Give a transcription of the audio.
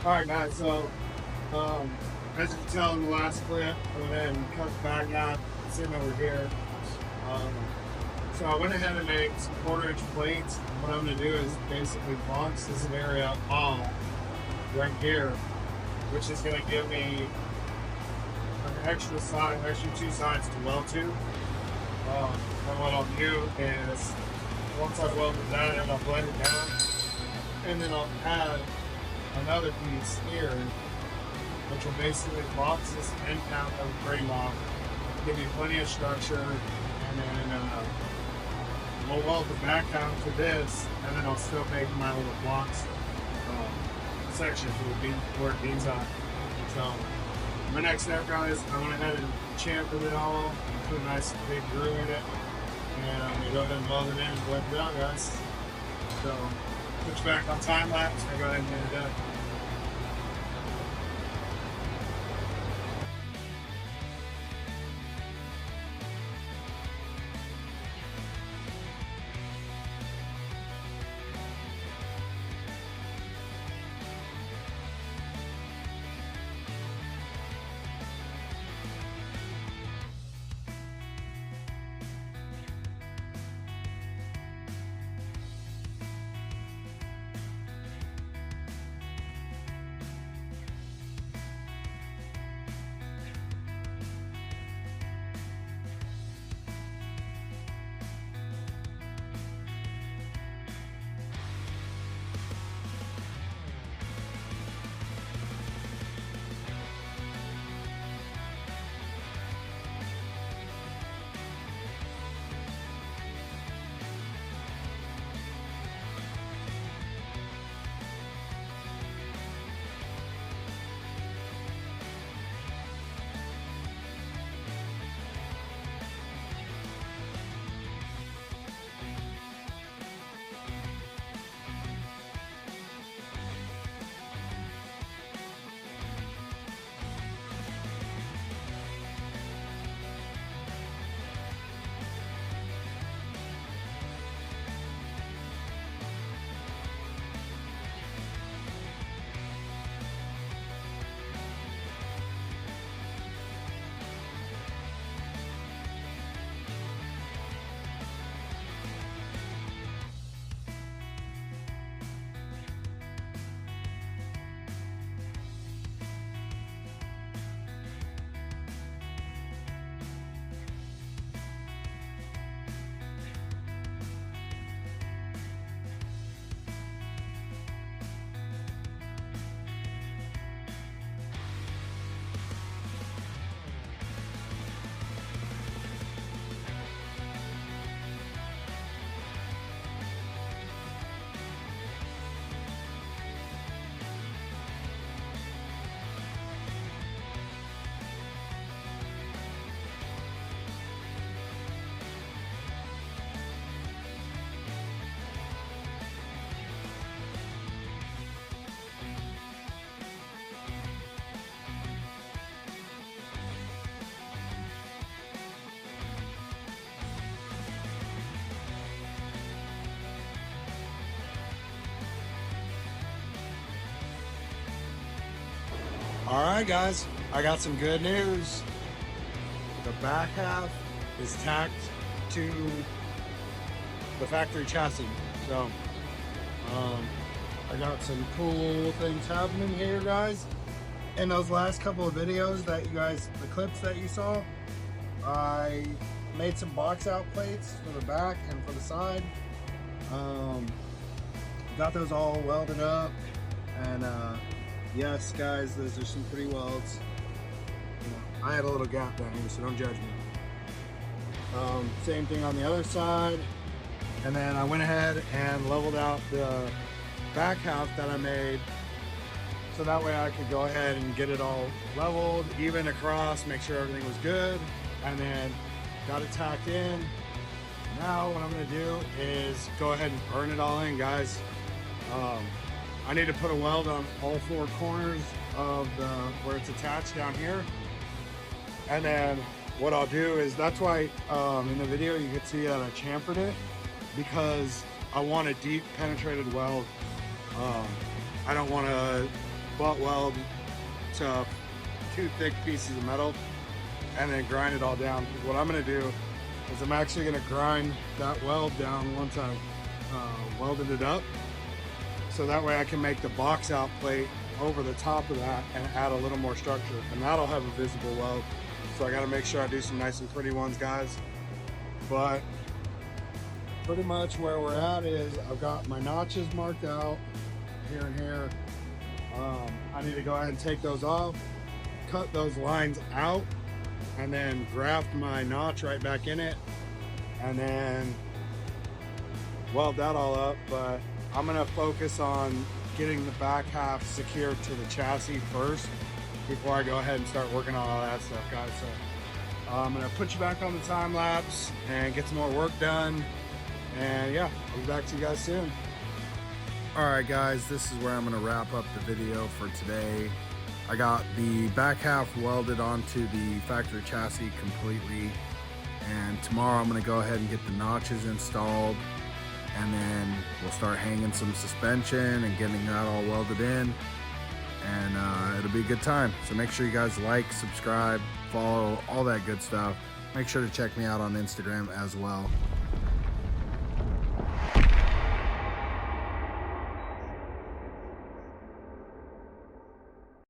Alright guys, so as you can tell in the last clip, I went ahead and cut the back out, sitting over here. So I went ahead and made some 1/4 inch plates. What I'm going to do is basically box this area off right here, which is going to give me an extra side, actually 2 sides to weld to. And what I'll do is, once I've welded that in, I'll blend it down, and then I'll add another piece here, which will basically box this end cap of the frame off, give you plenty of structure, and then we'll weld the back out to this, and then I'll still make my little blocks section where it beams out. So my next step, guys, I went ahead and chamfered it all, and put a nice big groove in it, and I'm gonna go ahead and weld it in and blend it out, guys. So switch back on time lapse, and go ahead and get it done. Alright guys, I got some good news. The back half is tacked to the factory chassis. So, I got some cool things happening here, guys. In those last couple of videos that you guys, the clips that you saw, I made some box out plates for the back and for the side. Got those all welded up, and yes, guys, those are some pretty welds. You know, I had a little gap down here, so don't judge me. Same thing on the other side. And then I went ahead and leveled out the back half that I made, so that way I could go ahead and get it all leveled, even across, make sure everything was good, and then got it tacked in. Now what I'm gonna do is go ahead and burn it all in, guys. I need to put a weld on all 4 corners of where it's attached down here. And then what I'll do is, that's why in the video you can see that I chamfered it, because I want a deep penetrated weld. I don't want to butt weld to 2 thick pieces of metal and then grind it all down. What I'm gonna do is I'm actually gonna grind that weld down once I've welded it up, so that way I can make the box out plate over the top of that and add a little more structure, and that'll have a visible weld. So I got to make sure I do some nice and pretty ones, guys. But pretty much where we're at is I've got my notches marked out here and here. I need to go ahead and take those off, cut those lines out, and then graft my notch right back in it, and then weld that all up. But I'm gonna focus on getting the back half secured to the chassis first before I go ahead and start working on all that stuff, guys. So I'm gonna put you back on the time lapse and get some more work done. And yeah, I'll be back to you guys soon. All right, guys, this is where I'm gonna wrap up the video for today. I got the back half welded onto the factory chassis completely, and tomorrow I'm gonna go ahead and get the notches installed, and then we'll start hanging some suspension and getting that all welded in, and it'll be a good time. So make sure you guys like, subscribe, follow, all that good stuff. Make sure to check me out on Instagram as well.